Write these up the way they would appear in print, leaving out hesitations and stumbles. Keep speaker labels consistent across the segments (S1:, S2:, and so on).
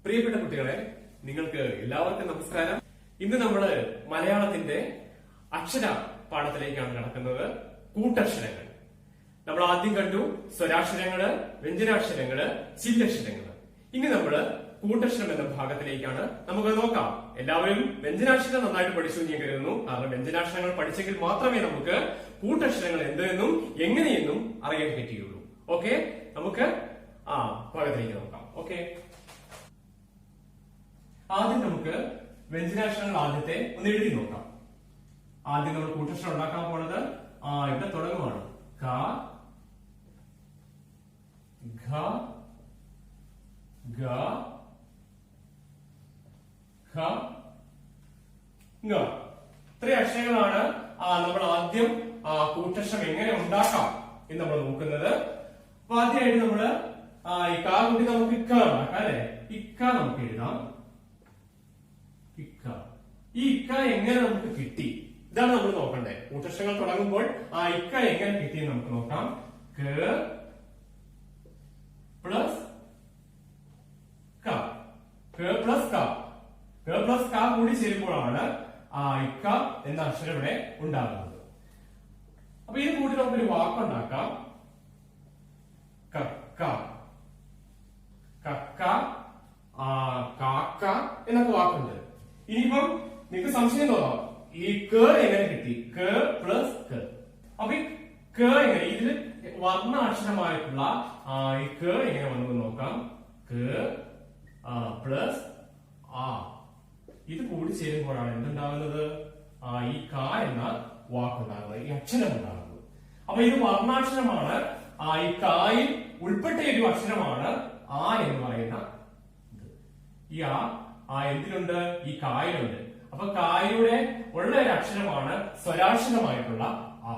S1: പ്രിയപ്പെട്ട കുട്ടികളെ, നിങ്ങൾക്ക് എല്ലാവർക്കും നമസ്കാരം. ഇന്ന് നമ്മള് മലയാളത്തിന്റെ അക്ഷര പാഠത്തിലേക്കാണ് നടക്കുന്നത്. കൂട്ടക്ഷരങ്ങൾ നമ്മൾ ആദ്യം കണ്ടു. സ്വരാക്ഷരങ്ങള്, വ്യഞ്ജനാക്ഷരങ്ങള്, ചില്ലക്ഷരങ്ങള്. ഇനി നമ്മള് കൂട്ടക്ഷരം എന്ന ഭാഗത്തിലേക്കാണ് നമുക്ക് നോക്കാം. എല്ലാവരും വ്യഞ്ജനാക്ഷരം നന്നായിട്ട് പഠിച്ചു എന്ന് ഞാൻ കരുതുന്നു. കാരണം വ്യഞ്ജനാക്ഷരങ്ങൾ പഠിച്ചെങ്കിൽ മാത്രമേ നമുക്ക് കൂട്ടക്ഷരങ്ങൾ എന്തെന്നും എങ്ങനെയെന്നും അറിയാൻ പറ്റുകയുള്ളൂ. ഓക്കെ, നമുക്ക് ഭാഗത്തിലേക്ക് നോക്കാം. ഓക്കെ, ആദ്യം നമുക്ക് വ്യഞ്ജനാക്ഷരങ്ങൾ ആദ്യത്തെ ഒന്ന് എഴുതി നോക്കാം. ആദ്യം നമ്മൾ കൂട്ടക്ഷരം ഉണ്ടാക്കാൻ പോണത് ഇവിടെ തുടങ്ങുവാണ്. ക, ഘ, ഗ, ഖ, ങ. ഇത്രയും അക്ഷരങ്ങളാണ് നമ്മൾ ആദ്യം കൂട്ടക്ഷരം എങ്ങനെ ഉണ്ടാക്കാം എന്ന് നമ്മൾ നോക്കുന്നത്. അപ്പൊ ആദ്യമായിട്ട് നമ്മള് ഈ കാ കൂട്ടി നമുക്ക് ഇക്ക ഉണ്ടാക്കാം അല്ലെ. ഇക്ക നമുക്ക് എഴുതാം. ഇക്ക. ഈ ഇക്ക എങ്ങനെ നമുക്ക് കിട്ടി, ഇതാണ് നമ്മൾ നോക്കണ്ടേ. കൂട്ടക്ഷരങ്ങൾ തുടങ്ങുമ്പോൾ ഇക്ക എങ്ങനെ കിട്ടിയെന്ന് നമുക്ക് നോക്കാം. ക പ്ലസ് ക, ക പ്ലസ് ക, ക പ്ലസ് ക കൂടി ചേരുമ്പോഴാണ് ഇക്ക എന്ന അക്ഷരം ഇവിടെ ഉണ്ടാകുന്നത്. അപ്പൊ ഇത് കൂടി നമുക്കൊരു വാക്കുണ്ടാക്കാം. കക്ക, കക്ക, കാക്ക എന്നൊക്കെ വാക്കുണ്ട്. ഇനിയിപ്പം നിങ്ങൾക്ക് സംശയം തോന്നാം, ഈ ക എങ്ങനെ കിട്ടി? ക പ്ലസ് ക. അപ്പൊ ഈ ക എങ്ങനെ, ഇതില് വർണ്ണ അക്ഷരമായിട്ടുള്ള ഈ ക എങ്ങനെ വന്നു നോക്കാം. ക പ്ലസ് ആ, ഇത് കൂടി ചേരുമ്പോഴാണ് എന്തുണ്ടാകുന്നത്? ഈ ക എന്ന വാക്കുണ്ടാകുന്നത്, ഈ അക്ഷരം ഉണ്ടാകുന്നത്. അപ്പൊ ഇത് വർണ്ണാക്ഷരമാണ്. ഈ കായിൽ ഉൾപ്പെട്ട ഒരു അക്ഷരമാണ് ആ എന്ന് പറയുന്ന ഈ എന്തിനുണ്ട്? ഈ കായിലുണ്ട്. അപ്പൊ കായുടെ ഉള്ള ഒരു അക്ഷരമാണ് സ്വരാക്ഷരമായിട്ടുള്ള ആ.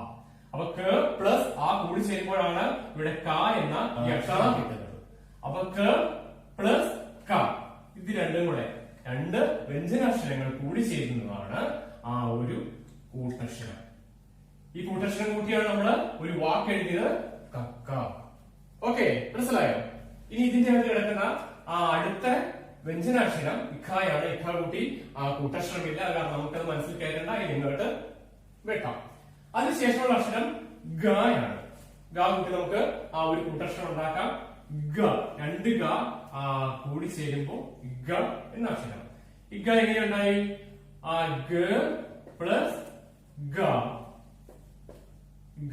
S1: അപ്പൊ ക പ്ലസ് ആ കൂടി ചേരുമ്പോഴാണ് ഇവിടെ ക എന്ന ഈ അക്ഷരം കിട്ടുന്നത്. അപ്പൊ ക പ്ലസ് ക, ഇത് രണ്ടും കൂടെ രണ്ട് വ്യഞ്ജനാക്ഷരങ്ങൾ കൂടി ചേരുന്നതാണ് ഒരു കൂട്ടക്ഷരം. ഈ കൂട്ടക്ഷരം കൂട്ടിയാണ് നമ്മള് ഒരു വാക്ക് എഴുതിയത്, കക്ക. ഓക്കെ, മനസ്സിലായോ? ഇനി ഇതിന്റെ അകത്ത് കിടക്കുന്ന അടുത്ത വ്യഞ്ജനാക്ഷരം ഇഖായാണ്. ഇഖ കൂട്ടി കൂട്ടക്ഷരമില്ല, കാരണം നമുക്കത് മനസ്സിൽ കയറേണ്ട, ഇനി ഇങ്ങോട്ട് വെക്കാം. അതിനുശേഷമുള്ള അക്ഷരം ഗായാണ്. ഗ കൂട്ടി നമുക്ക് ഒരു കൂട്ടക്ഷരം ഉണ്ടാക്കാം. ഗ, രണ്ട് ഗ കൂടി ചേരുമ്പോ ഗ എന്ന അക്ഷരം. ഈ ഗ എങ്ങനെയുണ്ടായി? ഗ പ്ലസ് ഗ,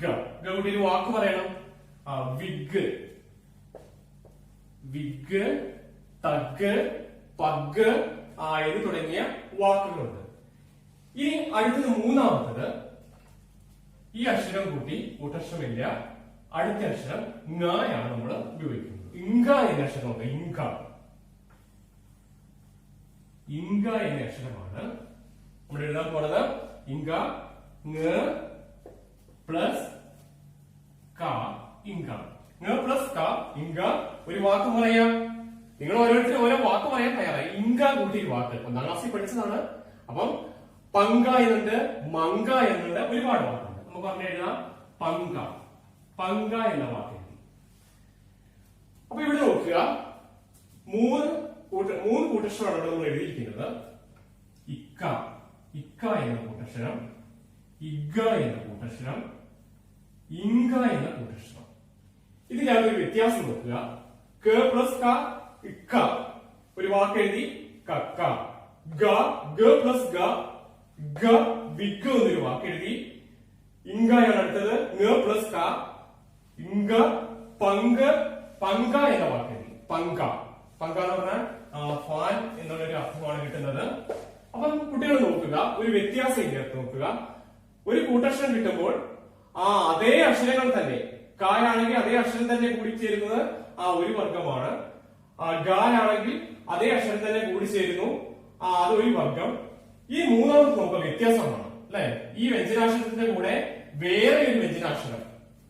S1: ഗ. ഗ കൂട്ടി ഒരു വാക്ക് പറയണം. വിഗ്, വിഗ്, തഗ്, പഗ് എന്ന് തുടങ്ങിയ വാക്കുകളുണ്ട്. ഇനി അടുത്തത് മൂന്നാമത്തത്, ഈ അക്ഷരം കൂട്ടി കൂട്ടക്ഷരമില്ല, അടുത്ത അക്ഷരം ങയാണ് നമ്മൾ ഉപയോഗിക്കുന്നത്. ഇങ്ക എന്ന അക്ഷരം ഉണ്ട്. ഇങ്ക, ഇങ്ക എന്ന അക്ഷരമാണ് നമ്മൾ എഴുതാൻ പോണത്. ഇങ്ക, ങ പ്ലസ് ക, ഇങ്ക. ങ പ്ലസ് ക, ഇങ്ക. ഒരു വാക്ക് പറയാം. നിങ്ങൾ ഓരോരുത്തരും ഓരോ വാക്ക് പറയാൻ തയ്യാറായി. ഇങ്ക കൂട്ടി ഒരു വാക്ക് 1ാം ക്ലാസ്സിൽ പഠിച്ചതാണ്. അപ്പം പങ്ക എന്നുണ്ട്, മങ്ക എന്നുണ്ട്, ഒരുപാട് വാക്കുണ്ട്. നമുക്ക് പറഞ്ഞു എഴുതാം. പങ്ക, പങ്ക എന്ന വാക്ക് എഴുതി. അപ്പൊ ഇവിടെ നോക്കുക, മൂന്ന് കൂട്ടക്ഷരമാണ് നമ്മൾ എഴുതിയിരിക്കുന്നത്. ഇക്ക, ഇക്ക എന്ന കൂട്ടക്ഷരം, ഇഗ എന്ന കൂട്ടക്ഷരം, ഇങ്ക എന്ന കൂട്ടക്ഷരം. ഇതിലാണ് ഒരു വ്യത്യാസം നോക്കുക. ക പ്ലസ് ക, ഇക്ക. ഒരു വാക്ക് എഴുതി കക്ക. ഗ, ഗ പ്ലസ് ഗ, ഗ വിഗ് എന്നൊരു വാക്ക് എഴുതി. ഇങ്കയാണ് അടുത്തത്. ങ പ്ലസ് ക, ഇങ്ക. പങ്ക്, പങ്ക എന്ന വാക്ക് എഴുതി. പങ്ക, പങ്ക എന്ന് പറഞ്ഞാൽ ഫാൻ എന്നുള്ളൊരു അർത്ഥമാണ് കിട്ടുന്നത്. അപ്പം കുട്ടികൾ നോക്കുക, ഒരു വ്യത്യാസം ഇതിനകത്ത് നോക്കുക. ഒരു കൂട്ടക്ഷരം കിട്ടുമ്പോൾ അതേ അക്ഷരങ്ങൾ തന്നെ, കായാണെങ്കിൽ അതേ അക്ഷരം തന്നെ കൂടിച്ചേരുന്നത് ഒരു വർഗമാണ്. ഗായാണെങ്കിൽ അതേ അക്ഷരം തന്നെ കൂടിച്ചേരുന്നു, അതൊരു വർഗം. ഈ മൂന്നാമത് നോക്കുക വ്യത്യാസമാണ് അല്ലെ. ഈ വ്യഞ്ജനാക്ഷരത്തിന്റെ കൂടെ വേറെ ഒരു വ്യഞ്ജനാക്ഷരം,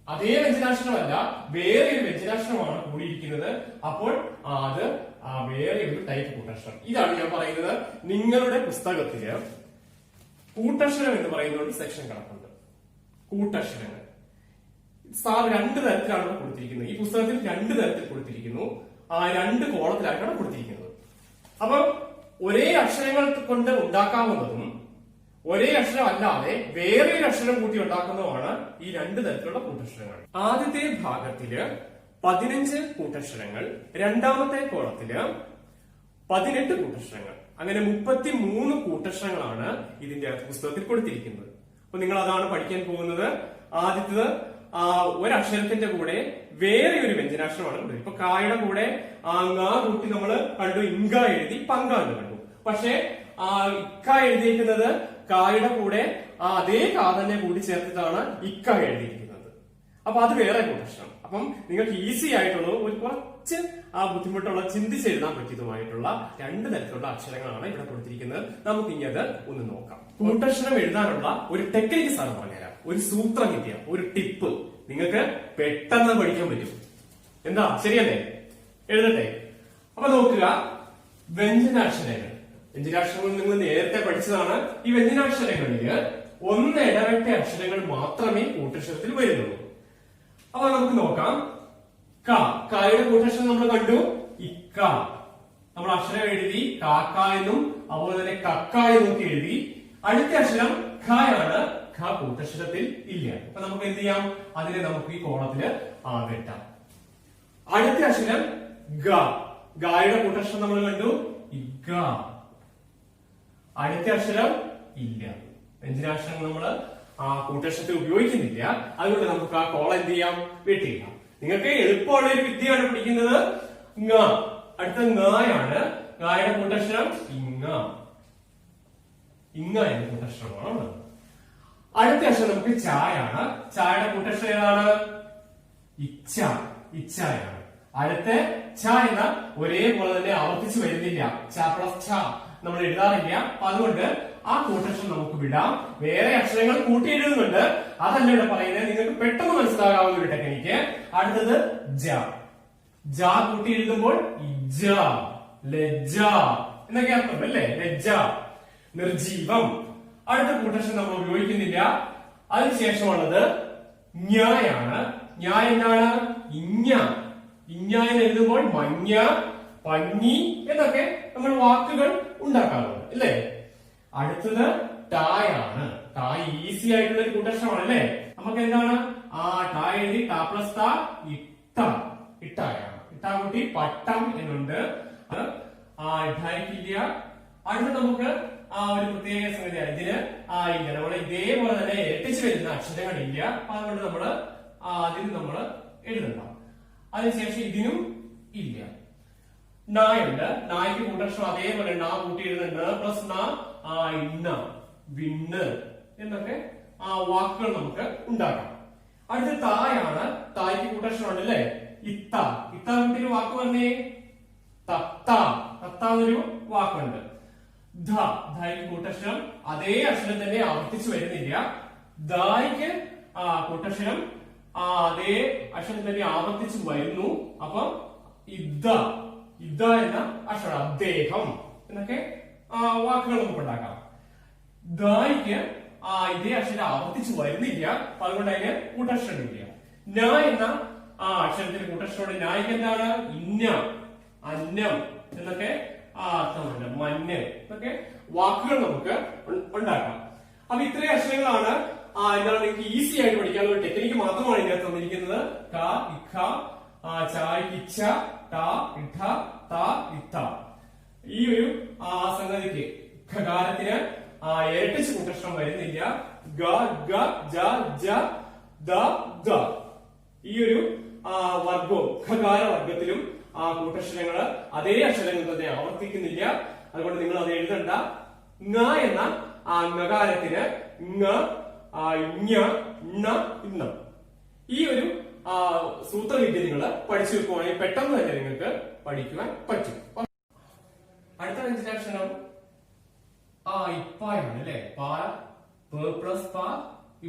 S1: അതേ വ്യഞ്ജനാക്ഷരമല്ല, വേറെ ഒരു വ്യഞ്ജനാക്ഷരമാണ് കൂടിയിരിക്കുന്നത്. അപ്പോൾ അത് വേറെ ഒരു ടൈപ്പ് കൂട്ടക്ഷരം. ഇതാണ് ഞാൻ പറയുന്നത്. നിങ്ങളുടെ പുസ്തകത്തില് കൂട്ടക്ഷരം എന്ന് പറയുന്ന ഒരു സെക്ഷൻ കിടപ്പുണ്ട്. കൂട്ടക്ഷരങ്ങൾ സാർ രണ്ട് തരത്തിലാണ് കൊടുത്തിരിക്കുന്നത്. ഈ പുസ്തകത്തിൽ രണ്ട് തരത്തിൽ കൊടുത്തിരിക്കുന്നു. രണ്ട് കോളത്തിലായിട്ടാണ് കൊടുത്തിരിക്കുന്നത്. അപ്പൊ ഒരേ അക്ഷരങ്ങൾ കൊണ്ട് ഉണ്ടാക്കാവുന്നതും ഒരേ അക്ഷരം അല്ലാതെ വേറെ ഒരു അക്ഷരം കൂട്ടി ഉണ്ടാക്കുന്നതുമാണ് ഈ രണ്ട് തരത്തിലുള്ള കൂട്ടക്ഷരങ്ങൾ. ആദ്യത്തെ ഭാഗത്തില് 15 കൂട്ടക്ഷരങ്ങൾ, രണ്ടാമത്തെ കോളത്തില് 18 കൂട്ടക്ഷരങ്ങൾ, അങ്ങനെ 33 കൂട്ടക്ഷരങ്ങളാണ് ഇതിന്റെ പുസ്തകത്തിൽ കൊടുത്തിരിക്കുന്നത്. അപ്പൊ നിങ്ങൾ അതാണ് പഠിക്കാൻ പോകുന്നത്. ആദ്യത്തത് ഒരക്ഷരത്തിന്റെ കൂടെ വേറെ ഒരു വ്യഞ്ജനാക്ഷരമാണ് കൊടുത്തത്. ഇപ്പൊ കായുടെ കൂടെ ങ കൂട്ടി നമ്മൾ കണ്ടു, ഇങ്ക എഴുതി പങ്ക എന്ന് കണ്ടു. പക്ഷെ ഇക്ക എഴുതിയിരിക്കുന്നത് കായുടെ കൂടെ അതേ കാ തന്നെ കൂടി ചേർത്തിട്ടാണ് ഇക്ക എഴുതിയിരിക്കുന്നത്. അപ്പൊ അത് വേറെ കൂട്ടക്ഷരം. അപ്പം നിങ്ങൾക്ക് ഈസി ആയിട്ടുള്ള ഒരു കുറച്ച് ബുദ്ധിമുട്ടുള്ള ചിന്തിച്ചെഴുതാൻ പറ്റിയതുമായിട്ടുള്ള രണ്ട് തരത്തിലുള്ള അക്ഷരങ്ങളാണ് ഇവിടെ കൊടുത്തിരിക്കുന്നത്. നമുക്ക് ഇനി അത് ഒന്ന് നോക്കാം. കൂട്ടക്ഷരം എഴുതാനുള്ള ഒരു ടെക്നിക്ക് സാർ പറഞ്ഞുതരാം, ഒരു സൂത്രവിദ്യ, ഒരു ടിപ്പ് നിങ്ങൾക്ക് പെട്ടെന്ന് പഠിക്കാൻ പറ്റും. എന്താ, ശരിയല്ലേ? എഴുതട്ടെ. അപ്പൊ നോക്കുക, വ്യഞ്ജനാക്ഷരങ്ങൾ. വ്യഞ്ജനാക്ഷരങ്ങൾ നിങ്ങൾ നേരത്തെ പഠിച്ചതാണ്. ഈ വ്യഞ്ജനാക്ഷരങ്ങളിൽ 1 ഇടവിട്ട അക്ഷരങ്ങൾ മാത്രമേ കൂട്ടക്ഷരത്തിൽ വരുന്നുള്ളൂ. അപ്പൊ നമുക്ക് നോക്കാം. കായുടെ കൂട്ടക്ഷരം നമ്മൾ കണ്ടു, ഇക്ക. നമ്മൾ അക്ഷരം എഴുതി കാക്ക എന്നും അതുപോലെ തന്നെ കക്ക എന്നും ഒക്കെ എഴുതി. അടുത്ത അക്ഷരം ഖയാണ്. ഖ കൂട്ടക്ഷരത്തിൽ ഇല്ല. അപ്പൊ നമുക്ക് എന്ത് ചെയ്യാം, അതിനെ നമുക്ക് ഈ കോളത്തില് വെട്ടാം. അടുത്ത അക്ഷരം ഗ. ഗായുടെ കൂട്ടക്ഷരം നമ്മൾ കണ്ടു, ഇഗ. അടുത്ത അക്ഷരം ഇല്ല. വ്യഞ്ജനാക്ഷരങ്ങൾ നമ്മൾ കൂട്ടക്ഷരത്തിൽ ഉപയോഗിക്കുന്നില്ല. അതുകൊണ്ട് നമുക്ക് ആ കോളം എന്ത് ചെയ്യാം, വെട്ടിയിടാം. നിങ്ങൾക്ക് എളുപ്പമുള്ള ഒരു വിദ്യയാണ് പഠിക്കുന്നത്. ങ. അടുത്ത ങയാണ്. ങയുടെ കൂട്ടക്ഷരം ഇങ്ങ. ഇങ്ങ എന്ന കൂട്ടക്ഷരമാണ്. അടുത്ത അക്ഷരം നമുക്ക് ചായാണ്. ചായയുടെ കൂട്ടക്ഷരം ഏതാണ്? ഇച്ഛ. ഇച്ഛയാണ്. അടുത്ത ഛ എന്ന ഒരേപോലെ തന്നെ ആവർത്തിച്ച് വരുന്നില്ല. ച പ്ലസ് ഛ നമ്മൾ എഴുതാറില്ല. അപ്പൊ അതുകൊണ്ട് ആ കൂട്ടക്ഷരം നമുക്ക് വിടാം. വേറെ അക്ഷരങ്ങൾ കൂട്ടി എഴുതുന്നുണ്ട്, അതല്ല ഇവിടെ പറയുന്നത്. നിങ്ങൾക്ക് പെട്ടെന്ന് മനസ്സിലാകാവുന്ന ഒരു ടെക്നിക്ക്. അടുത്തത് ജ. ജ കൂട്ടി എഴുതുമ്പോൾ ഇജ, ലജ്ജ എന്നൊക്കെ അർത്ഥം അല്ലേ? ലജ്ജ, നിർജീവം. അടുത്ത കൂട്ടക്ഷരം നമ്മൾ ഉപയോഗിക്കുന്നില്ല. അതിനുശേഷമുള്ളത് ஞായാണ്. ஞ എന്താണ്? ഇഞ്ഞ. ഇഞ്ഞ എന്ന് എഴുതുമ്പോൾ മഞ്ഞ, പഞ്ഞി എന്നൊക്കെ നമ്മൾ വാക്കുകൾ ഉണ്ടാക്കാറുണ്ട് അല്ലേ? അടുത്തത് ടായാണ്. ടാ ഈസി ആയിട്ടുള്ള ഒരു കൂട്ടക്ഷരമാണ് അല്ലേ? നമുക്ക് എന്താണ് ടാ എഴുതി ടാ പ്ലസ് ടാ ഇട്ട. ഇട്ടായാണ്. ഇട്ടാ കൂട്ടി പട്ടം എന്നുണ്ട്. ഇട്ടായിട്ടില്ല. അടുത്ത നമുക്ക് ഒരു പ്രത്യേക സംഗതിയാണ് ഇതിന് ഇല്ല. നമ്മള് ഇതേപോലെ തന്നെ ഇരട്ടിച്ച് വരുന്ന അക്ഷരങ്ങളില്ല. അതുകൊണ്ട് നമ്മള് അതിന് നമ്മൾ എഴുതണ്ട. അതിനുശേഷം ഇതിനും ഇല്ല. നായുണ്ട്. നായ്ക്ക് കൂട്ടക്ഷരം അതേപോലെ നാ കൂട്ടി എഴുതുന്നുണ്ട്. പ്ലസ് നാ ഇന്ന, വിണ്ണ് എന്നൊക്കെ വാക്കുകൾ നമുക്ക് ഉണ്ടാക്കാം. അടുത്ത തായാണ്. തായ്ക്ക് കൂട്ടക്ഷരം ഉണ്ട് അല്ലെ? ഇത്ത. ഇത്ത കൂട്ടി വാക്ക് പറഞ്ഞേ തത്ത. തത്ത എന്നൊരു വാക്കുണ്ട്. ധയ്ക്ക് കൂട്ടക്ഷരം അതേ അക്ഷരം തന്നെ ആവർത്തിച്ചു വരുന്നില്ല. ദായ്ക്ക് കൂട്ടക്ഷരം അതേ അക്ഷരം തന്നെ ആവർത്തിച്ചു വരുന്നു. അപ്പൊ ഇദ്ദ. ഇദ്ദ എന്ന അക്ഷരം അദ്ദേഹം എന്നൊക്കെ വാക്കുകൾ നമുക്ക് ഉണ്ടാക്കാം. ദായ്ക്ക് ഇതേ അക്ഷരം ആവർത്തിച്ചു വരുന്നില്ല. അതുകൊണ്ട് അതിന് കൂട്ടക്ഷരം ഇല്ല. ന എന്ന അക്ഷരത്തിന് കൂട്ടക്ഷരമുണ്ട്. നായ്ക്ക് എന്താണ്? ഇന്ന, അന്നം എന്നൊക്കെ അർത്ഥമുണ്ട്. മഞ്ഞ് എന്നൊക്കെ വാക്കുകൾ നമുക്ക് ഉണ്ടാക്കാം. അപ്പൊ ഇത്രയും അക്ഷരങ്ങളാണ് എന്താണ് നിങ്ങൾക്ക് ഈസി ആയിട്ട് പഠിക്കാനുള്ള ടെക്നിക്ക് മാത്രമാണ് ഇതിനകത്ത് തന്നിരിക്കുന്നത്. ക, ഇഖ, ചായ്, ഇച്ഛ, ട, ഇഠ, ത, ഇത്ത. ഈ ഒരു സംഗതിക്ക് ഖകാരത്തിന് ഇരട്ടിച്ച് കൂട്ടക്ഷരം വരുന്നില്ല. ഗ, ഗ, ജ, ജ, ദ, ദ. ഈ ഒരു വർഗവും ഖകാര വർഗത്തിലും കൂട്ടക്ഷരങ്ങള് അതേ അക്ഷരങ്ങൾ തന്നെ ആവർത്തിക്കുന്നില്ല. അതുകൊണ്ട് നിങ്ങൾ അത് എഴുതണ്ട. ങ എന്ന ങകാരത്തിന് ങ, ഇഞ്ഞ, ഇണ്ണ, ഇന്ന. ഈ ഒരു സൂത്രവിദ്യ നിങ്ങൾ പഠിച്ചു വെക്കുവാണെങ്കിൽ പെട്ടെന്ന് തന്നെ നിങ്ങൾക്ക് പഠിക്കുവാൻ പറ്റും. അടുത്ത വ്യഞ്ജനാക്ഷരം ഇപ്പായാണ് അല്ലെ? പ്ലസ് പ,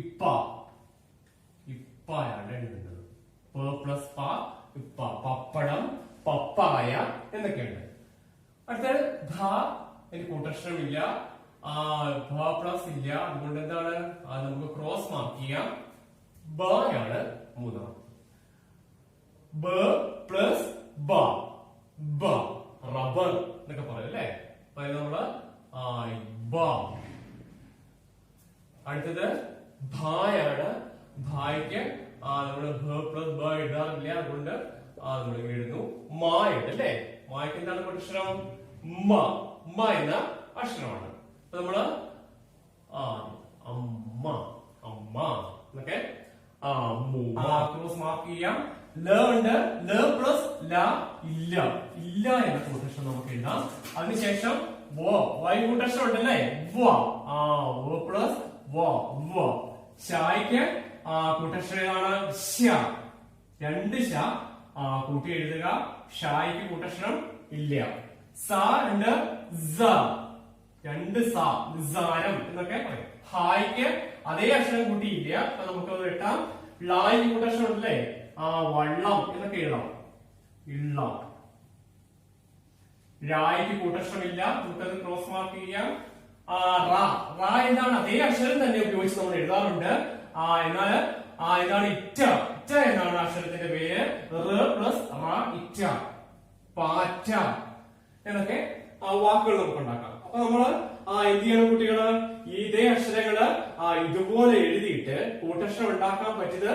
S1: ഇപ്പ. ഇപ്പായാണ് എഴുതുന്നത്. പ്ലസ് പ, ഇപ്പ. പപ്പടം, പപ്പായ എന്നൊക്കെയുണ്ട്. അടുത്തത് ധ. എനിക്ക് കൂട്ടക്ഷരമില്ല. ഭ പ്ലസ് ഇല്ല. അതുകൊണ്ട് എന്താണ് നമുക്ക് ക്രോസ് മാർക്ക് ചെയ്യാം. ബ ആണ് മൂന്നാം. ബ പ്ലസ് ബ. ബ റബ്ബർ എന്നൊക്കെ പറയും അല്ലെ? അതുകൊണ്ട് നമ്മൾ എഴുതുന്നു മാ ഉണ്ട് അല്ലെ. മായ്ക്ക് എന്താണ് കൂട്ടക്ഷരം? മ. മ എന്ന അക്ഷരമാണ്. അപ്പൊ നമ്മള് അമ്മ അമ്മ എന്നൊക്കെ ക്രോസ് മാർക്ക് ചെയ്യാം. ല ഉണ്ട്. ല പ്ലസ് ല ഇല്ല. ഇല്ല എന്ന കൂട്ടക്ഷരം നമുക്ക് എഴുതാം. അതിനുശേഷം വൈ കൂട്ടക്ഷരം ഉണ്ടല്ലേ. വ പ്ലസ് വ. ഷായ്ക്ക് കൂട്ടക്ഷരം ഏതാണ്? ശ. രണ്ട് ശ കൂട്ടി എഴുതുക. ഷായ്ക്ക് കൂട്ടക്ഷരം ഇല്ല. സ ഉണ്ട്. സ. രണ്ട് സ. നിസാരം എന്നൊക്കെ പറയും. ഹായ്ക്ക് അതേ അക്ഷരം കൂട്ടിയില്ല. അപ്പൊ നമുക്കത് എട്ടാം. ലായ്ക്ക് കൂട്ടക്ഷരം ഉണ്ടല്ലേ. വള്ളം എന്നൊക്കെ എഴുതാം. ഇള്ളം. രായ്ക്ക് കൂട്ടക്ഷരമില്ല. നമുക്കത് ക്രോസ് മാർക്ക് ചെയ്യാം. റ എന്താണ്? അതേ അക്ഷരം തന്നെ ഉപയോഗിച്ച് നമ്മൾ എഴുതാറുണ്ട്. എന്നാൽ എന്താണ്? ഇറ്റ. ഇറ്റ എന്നാണ് അക്ഷരത്തിന്റെ പേര്. റ പ്ലസ് റ ഇറ്റ. പാറ്റ എന്നൊക്കെ വാക്കുകൾ നമുക്ക് ഉണ്ടാക്കാം. അപ്പൊ നമ്മള് എന്ത് ചെയ്യണം കുട്ടികള്? ഇതേ അക്ഷരങ്ങള് ഇതുപോലെ എഴുതിയിട്ട് കൂട്ടക്ഷരം ഉണ്ടാക്കാൻ പറ്റിയത്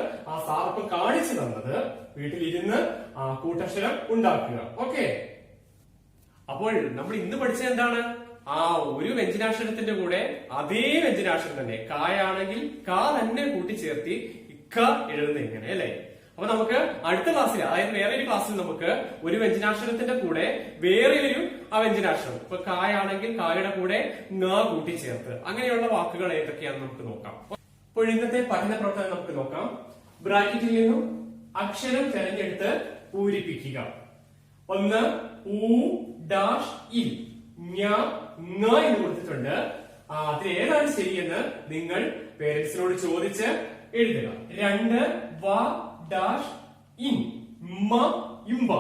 S1: സാറിപ്പം കാണിച്ചു തന്നത് വീട്ടിലിരുന്ന് കൂട്ടക്ഷരം ഉണ്ടാക്കുക. ഓക്കെ. അപ്പോൾ നമ്മൾ ഇന്ന് പഠിച്ചത് എന്താണ്? ഒരു വ്യഞ്ജനാക്ഷരത്തിന്റെ കൂടെ അതേ വ്യഞ്ജനാക്ഷരം തന്നെ കായാണെങ്കിൽ കാ തന്നെ കൂട്ടിച്ചേർത്തി ഇക്ക എഴുതുന്നത് എങ്ങനെ അല്ലെ. അപ്പൊ നമുക്ക് അടുത്ത ക്ലാസ്സിൽ, അതായത് വേറെ ഒരു ക്ലാസ്സിൽ നമുക്ക് ഒരു വ്യഞ്ജനാക്ഷരത്തിന്റെ കൂടെ വേറെ ഒരു വ്യഞ്ജനാക്ഷരം, ഇപ്പൊ കായാണെങ്കിൽ കായുടെ കൂടെ ങ കൂട്ടിച്ചേർത്ത് അങ്ങനെയുള്ള വാക്കുകൾ ഏതൊക്കെയാണെന്ന് നമുക്ക് നോക്കാം. അപ്പോൾ ഇന്നത്തെ പഠന പ്രവർത്തനം നമുക്ക് നോക്കാം. ബ്രാക്കറ്റിൽ നിന്നും അക്ഷരം തിരഞ്ഞെടുത്ത് പൂരിപ്പിക്കുക. ഒന്ന് ഉ ഡാഷ് ഇൽ ങ എന്ന് കൊടുത്തിട്ടുണ്ട്. അത് ഏതാണ് ശരിയെന്ന് നിങ്ങൾ പേരൻസിനോട് ചോദിച്ച് എഴുതുക. രണ്ട് വ ഡാഷ് ഇൻ മ ഇമ്പ.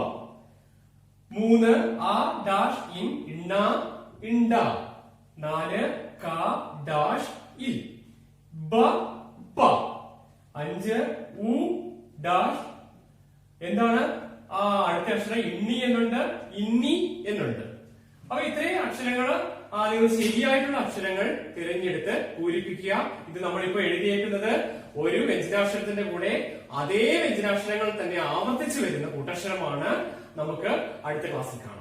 S1: മൂന്ന് ആ ഡാഷ് ഇൻ ഇണ്ണ ഇണ്ട. നാല് ക ഡാഷ് ഇൽ ബ പ. അഞ്ച് ഉ ഡാഷ് എന്താണ്? അടുത്ത അക്ഷരം ഇണ്ണി എന്നുണ്ട്, ഇന്നി എന്നുണ്ട്. അപ്പൊ ഇത്രയും അക്ഷരങ്ങൾ നിങ്ങൾ ശരിയായിട്ടുള്ള അക്ഷരങ്ങൾ തിരഞ്ഞെടുത്ത് പൂരിപ്പിക്കുക. ഇത് നമ്മളിപ്പോ എഴുതിയേക്കുന്നത് ഒരു വ്യഞ്ജനാക്ഷരത്തിന്റെ കൂടെ അതേ വ്യഞ്ജനാക്ഷരങ്ങൾ തന്നെ ആവർത്തിച്ചു വരുന്ന കൂട്ടക്ഷരമാണ്. നമുക്ക് അടുത്ത ക്ലാസ്സിൽ കാണാം.